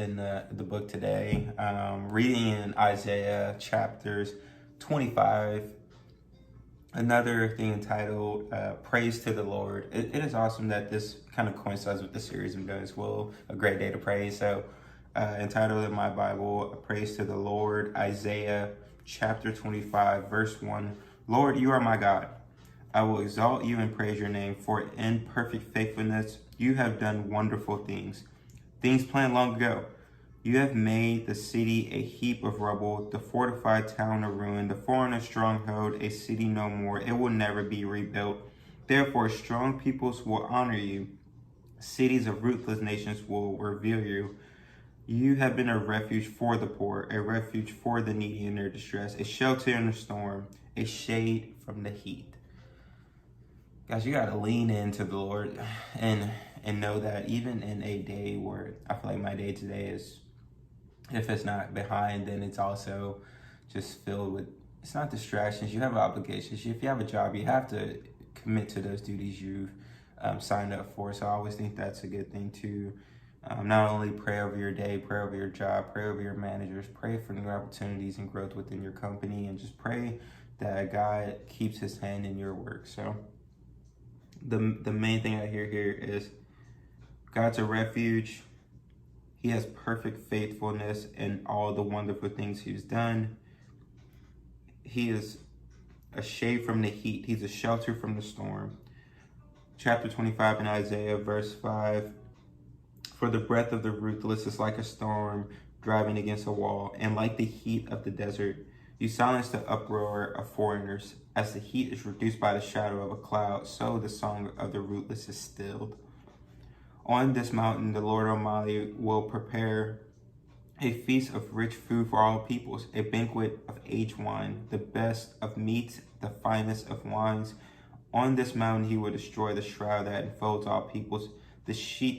In the book today, reading in Isaiah chapters 25, another thing entitled Praise to the Lord. It is awesome that this kind of coincides with the series I'm doing as well, a great day to praise. So entitled in my Bible, Praise to the Lord, Isaiah chapter 25, verse 1. Lord, you are my God. I will exalt you and praise your name, for in perfect faithfulness you have done wonderful things. Things planned long ago. You have made the city a heap of rubble, the fortified town a ruin, the foreigner stronghold, a city no more. It will never be rebuilt. Therefore, strong peoples will honor you. Cities of ruthless nations will revere you. You have been a refuge for the poor, a refuge for the needy in their distress, a shelter in the storm, a shade from the heat. Guys, you got to lean into the Lord and know that even in a day where I feel like my day today is, if it's not behind, then it's also just filled with, it's not distractions. You have obligations. If you have a job, you have to commit to those duties you've signed up for. So I always think that's a good thing to not only pray over your day, pray over your job, pray over your managers, pray for new opportunities and growth within your company, and just pray that God keeps his hand in your work. So the main thing I hear here is God's a refuge. He has perfect faithfulness in all the wonderful things he's done. He is a shade from the heat. He's a shelter from the storm. Chapter 25 in Isaiah, verse 5. For the breath of the ruthless is like a storm driving against a wall, and like the heat of the desert. You silence the uproar of foreigners. As the heat is reduced by the shadow of a cloud, so the song of the rootless is stilled. On this mountain, the Lord Almighty will prepare a feast of rich food for all peoples, a banquet of aged wine, the best of meats, the finest of wines. On this mountain, he will destroy the shroud that enfolds all peoples, the sheet